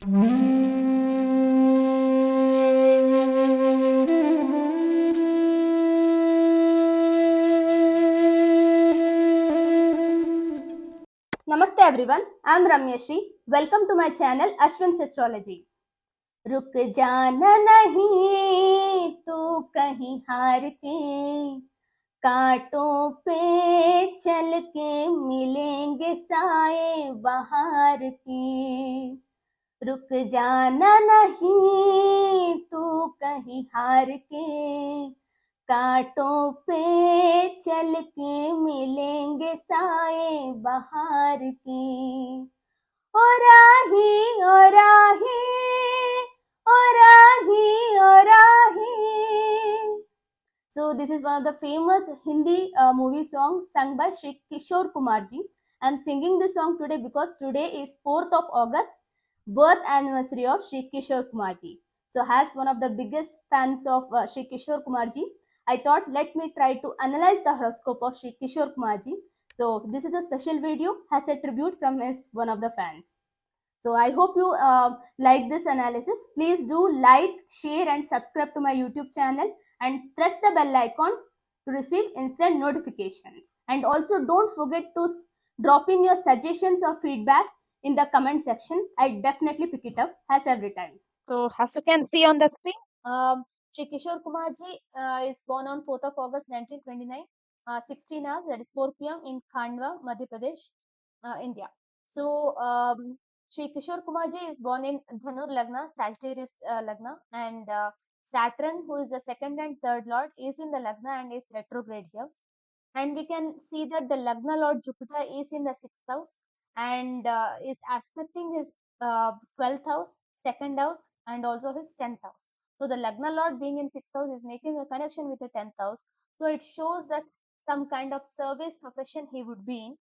Namaste everyone, I am Ramyashri. Welcome to my channel Ashwin's Astrology. रुक जाना नहीं तू कहीं हार के, कांटों पे चल के मिलेंगे साए बहार के। रुक जाना नहीं तू कहीं हार के, कांटों पे चल के मिलेंगे साए बहार के। ओ राही ओ राही ओ राही ओ राही। So this is one of the famous Hindi movie song sung by Shri Kishore Kumar ji. I am singing this song today because today is 4th of August, birth anniversary of Shri Kishore Kumar ji. So as one of the biggest fans of Shri Kishore Kumar ji, I thought let me try to analyze the horoscope of Shri Kishore Kumar ji. So this is a special video as a tribute from his one of the fans. So I hope you like this analysis. Please do like, share and subscribe to my YouTube channel and press the bell icon to receive instant notifications. And also don't forget to drop in your suggestions or feedback in the comment section. I definitely pick it up as every time. So, as you can see on the screen, Shri Kishore Kumar ji is born on 4th of August 1929, 16 hours, that is 4 p.m. in Khandwa, Madhya Pradesh, India. So, Shri Kishore Kumar ji is born in Dhanur Lagna, Sagittarius Lagna, and Saturn, who is the second and third lord, is in the Lagna and is retrograde here. And we can see that the Lagna lord Jupiter is in the 6th house and is aspecting his 12th house, 2nd house, and also his 10th house. So the Lagna lord being in 6th house is making a connection with the 10th house. So it shows that some kind of service profession he would be in.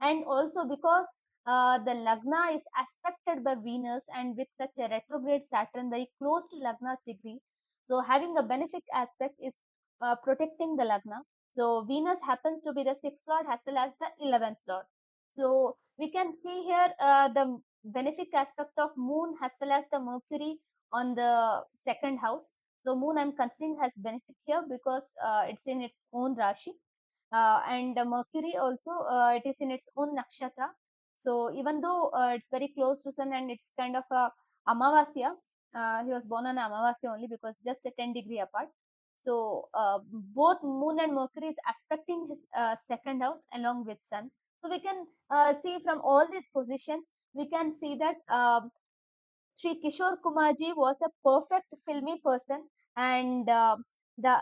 And also because the Lagna is aspected by Venus and with such a retrograde Saturn very close to Lagna's degree. So having a benefic aspect is protecting the Lagna. So Venus happens to be the 6th lord as well as the 11th lord. So we can see here the benefic aspect of moon as well as the Mercury on the 2nd house. So moon I'm considering has benefit here because it's in its own Rashi. And Mercury also it is in its own nakshatra. So even though it's very close to sun and it's kind of a Amavasya, he was born on Amavasya only because just a 10-degree apart. So both moon and Mercury is aspecting his 2nd house along with sun. So we can see from all these positions, we can see that Sri Kishore Kumarji was a perfect filmy person, and the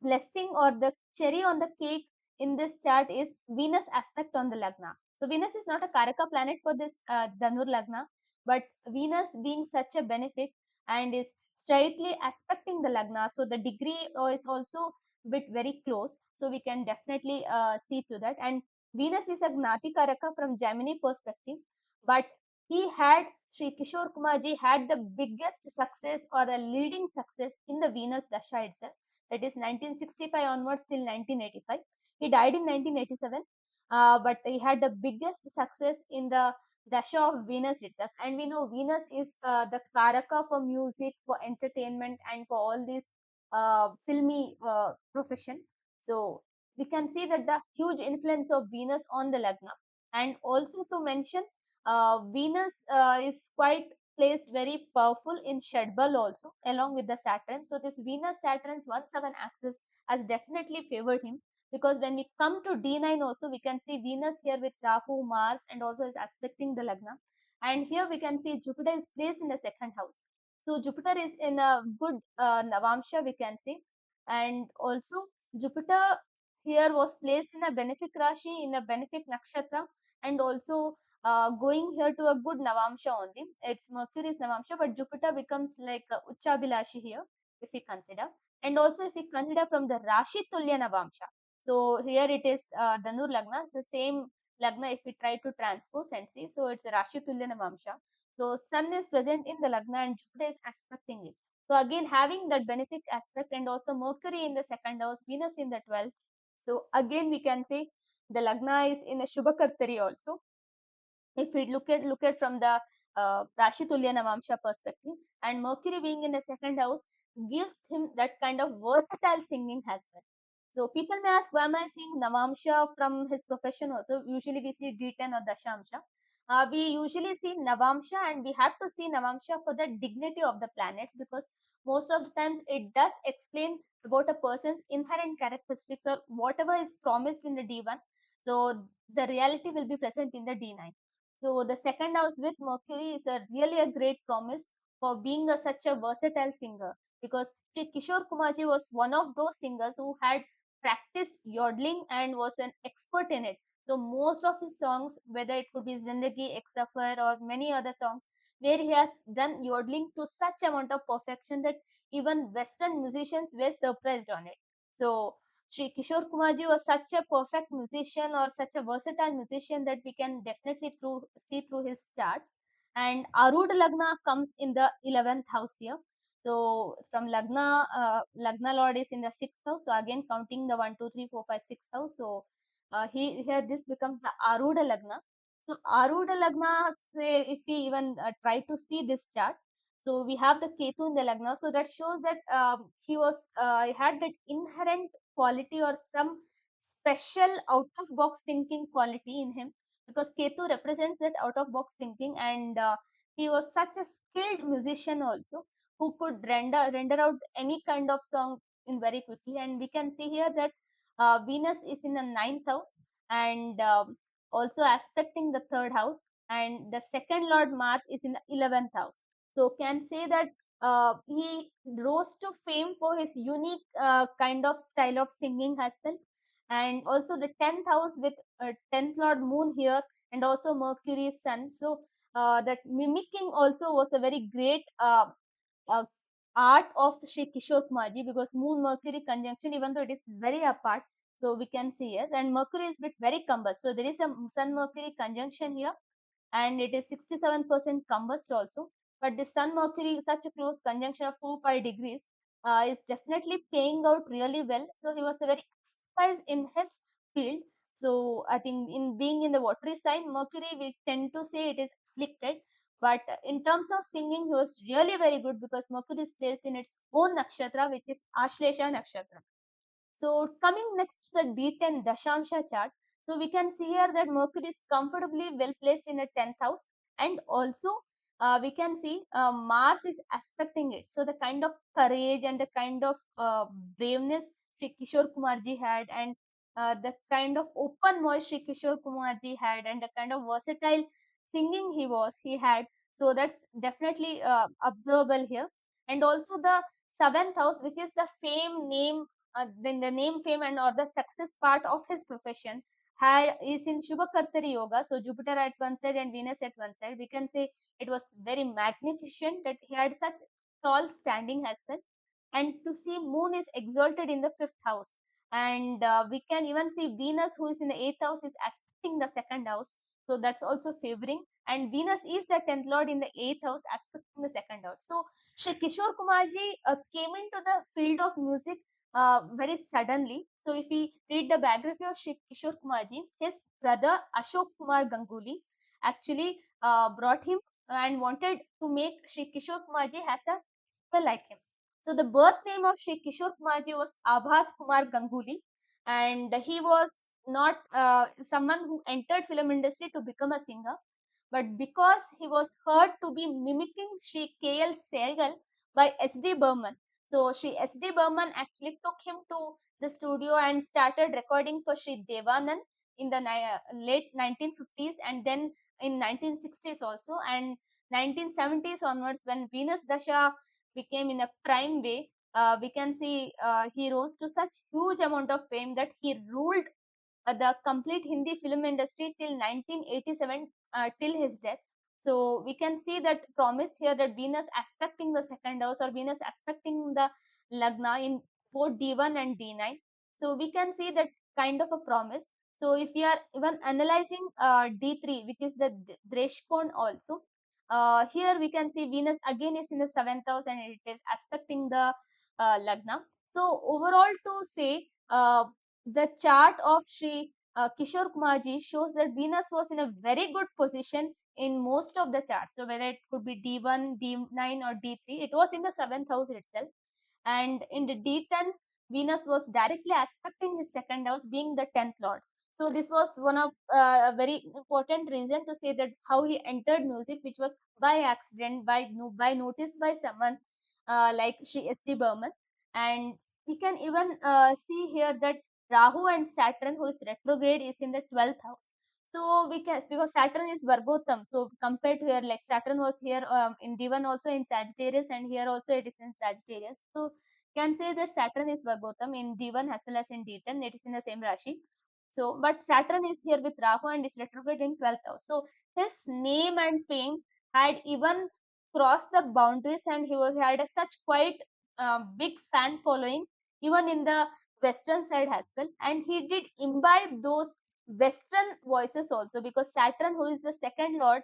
blessing or the cherry on the cake in this chart is Venus aspect on the Lagna. So Venus is not a Karaka planet for this Dhanur Lagna, but Venus being such a benefic and is straightly aspecting the Lagna. So the degree is also bit very close. So we can definitely see to that. And Venus is a Gnati Karaka from Gemini perspective, but he had Sri Kishore Kumarji had the biggest success or a leading success in the Venus Dasha itself. That is 1965 onwards till 1985. He died in 1987, but he had the biggest success in the Dasha of Venus itself. And we know Venus is the Karaka for music, for entertainment, and for all this filmy profession. So we can see that the huge influence of Venus on the Lagna. And also to mention, Venus is quite placed very powerful in Shadbal also along with the Saturn. So this Venus Saturn's 1/7 axis has definitely favored him, because when we come to D9 also we can see Venus here with Rahu, Mars, and also is aspecting the Lagna. And here we can see Jupiter is placed in the 2nd house. So Jupiter is in a good Navamsha, we can see. And also Jupiter here was placed in a benefic Rashi, in a benefic Nakshatra, and also going here to a good Navamsha only. It's Mercury's Navamsha, but Jupiter becomes like Uchchabilashi here, if we consider. And also if we consider from the Rashi Tulya Navamsha. So here it is Dhanur Lagna, it's the same Lagna if we try to transpose and see. So it's Rashi Tulya Navamsha. So Sun is present in the Lagna and Jupiter is aspecting it. So again having that benefic aspect, and also Mercury in the 2nd house, Venus in the 12th. So again we can say the Lagna is in a Shubhakartari also. If we look at from the Rashi Tulya Navamsha perspective, and Mercury being in the second house gives him that kind of versatile singing as well. So people may ask, why am I seeing Navamsha from his profession also? Usually we see D10 or Dashamsha. We usually see Navamsha, and we have to see Navamsha for the dignity of the planets, because most of the times it does explain about a person's inherent characteristics or whatever is promised in the D1. So the reality will be present in the D9. So the second house with Mercury is a really a great promise for being such a versatile singer, because Kishore Kumarji was one of those singers who had practiced yodeling and was an expert in it. So most of his songs, whether it could be Zindagi, Ek Safar, or many other songs, where he has done yodeling to such amount of perfection that even Western musicians were surprised on it. So Sri Kishore Kumarji was such a perfect musician or such a versatile musician that we can definitely see through his charts. And Arudha Lagna comes in the 11th house here. So from Lagna, Lagna Lord is in the 6th house. So again counting the 1, 2, 3, 4, 5, 6th house. So here this becomes the Arudha Lagna. So Arudha Lagna, say if we even try to see this chart, so we have the Ketu in the Lagna. So that shows that he was had that inherent quality or some special out of box thinking quality in him, because Ketu represents that out of box thinking, and he was such a skilled musician also, who could render out any kind of song in very quickly. And we can see here that Venus is in the 9th house, and also aspecting the 3rd house, and the second lord Mars is in the 11th house. So can say that he rose to fame for his unique kind of style of singing as well. And also the 10th house with 10th lord Moon here, and also Mercury's Sun. So that mimicking also was a very great uh, art of Sri Kishore Kumarji, because Moon Mercury conjunction, even though it is very apart, so we can see here, and Mercury is bit very combust. So there is a Sun Mercury conjunction here, and it is 67% combust also. But the Sun Mercury, such a close conjunction of 4-5 degrees, is definitely playing out really well. So he was a very expertise in his field. So I think in being in the watery sign, Mercury, we tend to say it is afflicted. But in terms of singing, he was really very good, because Mercury is placed in its own nakshatra, which is Ashlesha nakshatra. So coming next to the D10 Dashamsha chart, so we can see here that Mercury is comfortably well placed in the 10th house, and also we can see Mars is aspecting it. So the kind of courage and the kind of braveness Sri Kishore Kumarji had, and the kind of open voice Sri Kishore Kumarji had, and the kind of versatile singing he had. So that's definitely observable here. And also the 7th house, which is the fame, name, then the name, fame, and or the success part of his profession, is in Shubhakartari Yoga. So Jupiter at one side and Venus at one side. We can say it was very magnificent that he had such tall standing as well. And to see Moon is exalted in the 5th house, and we can even see Venus, who is in the 8th house, is aspecting the 2nd house. So that's also favoring. And Venus is the 10th lord in the 8th house, aspecting the 2nd house. So Shri Kishore Kumarji came into the field of music very suddenly. So if we read the biography of Shri Kishore Kumarji, his brother Ashok Kumar Ganguly actually brought him and wanted to make Shri Kishore Kumarji as a like him. So the birth name of Shri Kishore Kumarji was Abhas Kumar Ganguly, and he was not someone who entered film industry to become a singer, but because he was heard to be mimicking Shri K.L. Sehgal by S.D. Burman. So Shri S.D. Burman actually took him to the studio and started recording for Shri Devanand in the late 1950s, and then in 1960s also, and 1970s onwards, when Venus Dasha became in a prime way, we can see he rose to such huge amount of fame that he ruled the complete Hindi film industry till 1987, till his death. So we can see that promise here, that Venus aspecting the 2nd house, or Venus aspecting the Lagna in both D1 and D9. So we can see that kind of a promise. So if we are even analyzing D3, which is the Dreshkon also, here we can see Venus again is in the 7th house, and it is aspecting the Lagna. So overall to say, the chart of Sri Kishore Kumarji shows that Venus was in a very good position in most of the charts. So whether it could be D1, D9 or D3, it was in the 7th house itself. And in the D10, Venus was directly aspecting his second house, being the 10th lord. So this was one of a very important reason to say that how he entered music, which was by accident, by notice by someone like Sri S.D. Burman. And we can even see here that Rahu and Saturn, who is retrograde, is in the 12th house. So we can, because Saturn is Vargotam, so compared to here, like Saturn was here in D1 also in Sagittarius, and here also it is in Sagittarius. So can say that Saturn is Vargotam in D1 as well as in D10. It is in the same Rashi. So, but Saturn is here with Rahu and is retrograde in 12th house. So his name and fame had even crossed the boundaries, and had a such quite big fan following even in the western side as well. And he did imbibe those western voices also, because Saturn, who is the second lord,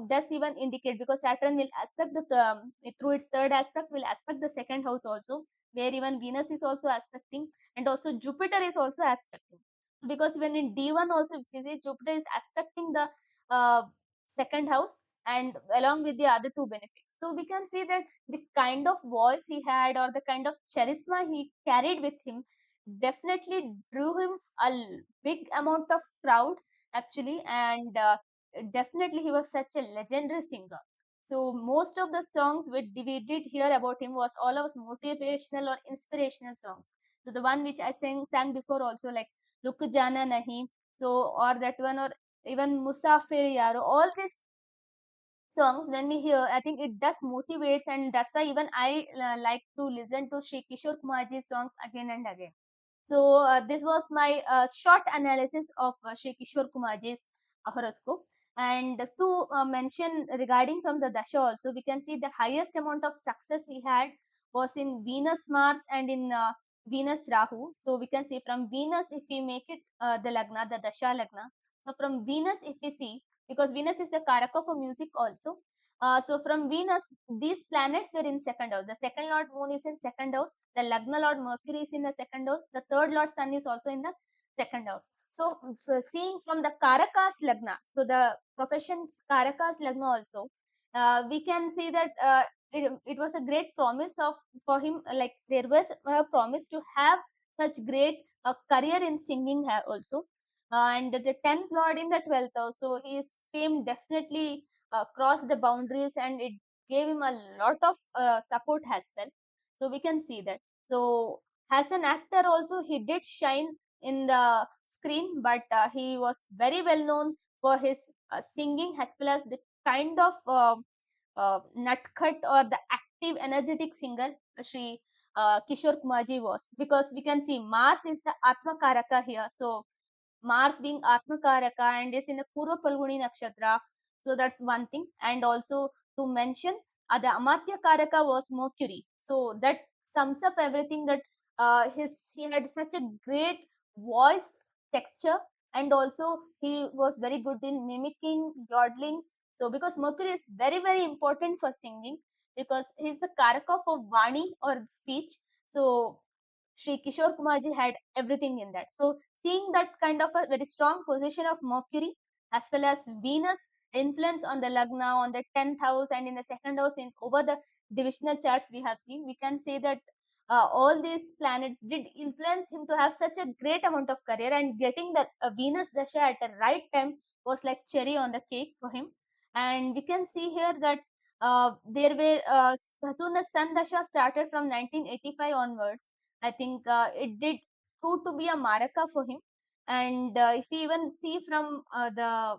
does even indicate, because Saturn will aspect through its third aspect will aspect the second house also, where even Venus is also aspecting, and also Jupiter is also aspecting. Because when in D1 also, if you see, Jupiter is aspecting the second house, and along with the other two benefits. So we can see that the kind of voice he had, or the kind of charisma he carried with him, definitely drew him a big amount of crowd actually. And definitely he was such a legendary singer. So most of the songs we did hear about him was all of motivational or inspirational songs. So the one which I sang before also, like Ruk Jana Nahi, so, or that one, or even Musafir Yaro, all these songs when we hear, I think it does motivates, and that's why even I like to listen to Shri Kishore Kumarji's songs again and again. So this was my short analysis of Shri Kishore Kumarji's horoscope. And to mention regarding from the Dasha also, we can see the highest amount of success he had was in Venus Mars and in Venus Rahu. So we can see from Venus, if we make it the Lagna, the Dasha Lagna. So from Venus, if we see, because Venus is the Karaka for music also. So from Venus, these planets were in second house. The second lord moon is in second house. The Lagna lord Mercury is in the second house. The third lord sun is also in the second house. So seeing from the Karakas Lagna, so the profession's Karakas Lagna also, we can see that it was a great promise of for him. Like there was a promise to have such great career in singing also. And the 10th lord in the 12th house, so his fame definitely crossed the boundaries, and it gave him a lot of support as well. So we can see that. So as an actor also, he did shine in the screen, but he was very well known for his singing, as well as the kind of nutcut or the active energetic singer Shri Kishore Kumarji was. Because we can see Mars is the Atma Karaka here. So Mars being Atmakaraka and is in the Purva Palguni Nakshatra. So that's one thing. And also to mention, the Amatya Karaka was Mercury. So that sums up everything, that he had such a great voice texture, and also he was very good in mimicking, yodeling. So because Mercury is very, very important for singing, because he's the Karaka for Vani or speech. So Sri Kishore Kumarji had everything in that. So seeing that kind of a very strong position of Mercury, as well as Venus influence on the Lagna, on the 10th house, and in the second house, in over the divisional charts we have seen, we can say that all these planets did influence him to have such a great amount of career, and getting the Venus Dasha at the right time was like cherry on the cake for him. And we can see here that there were as soon as Sun Dasha started from 1985 onwards, I think it did prove to be a maraka for him. And if we even see from the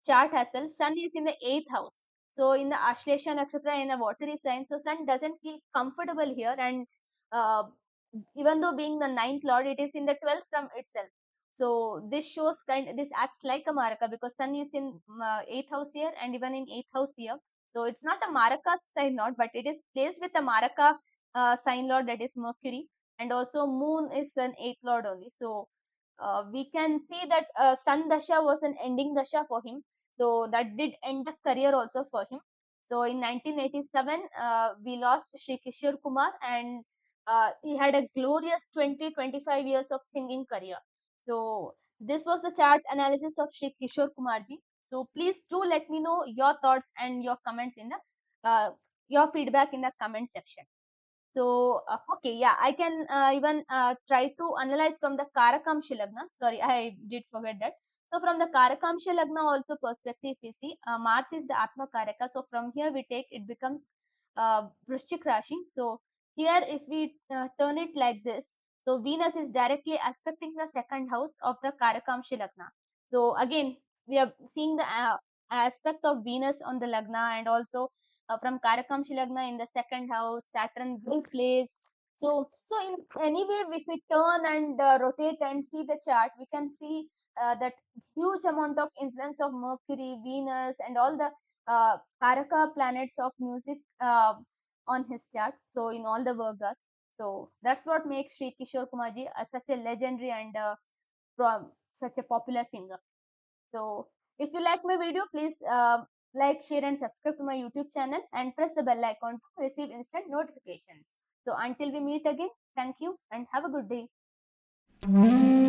chart as well, Sun is in the 8th house. So in the Ashlesha Nakshatra, in a watery sign, so Sun doesn't feel comfortable here. And uh, even though being the 9th lord, it is in the 12th from itself. So this shows this acts like a maraka, because Sun is in 8th house here, and even in 8th house here. So it's not a maraka sign lord, but it is placed with a maraka sign lord, that is Mercury. And also Moon is an 8th lord only. So we can see that Sun Dasha was an ending Dasha for him. So that did end the career also for him. So in 1987, we lost Shri Kishore Kumar, and he had a glorious 20-25 years of singing career. So this was the chart analysis of Shri Kishore Kumarji. So please do let me know your thoughts and your comments in the your feedback in the comment section. So, okay, yeah, I can even try to analyze from the Karakamshi Lagna. Sorry, I did forget that. So, from the Karakamshi Lagna also perspective, we see Mars is the Atma Karaka. So, from here we take it becomes Vrishchik Rashi. So, here if we turn it like this, so Venus is directly aspecting the second house of the Karakamshi Lagna. So, again, we are seeing the aspect of Venus on the Lagna, and also from Karakamshi Lagna in the second house, Saturn will placed. So in any way, if we turn and rotate and see the chart, we can see that huge amount of influence of Mercury, Venus, and all the Karaka planets of music on his chart. So in all the Virgas. So that's what makes Sri Kishore Kumarji such a legendary and such a popular singer. So if you like my video, please like, share and subscribe to my YouTube channel and press the bell icon to receive instant notifications. So until we meet again, thank you and have a good day.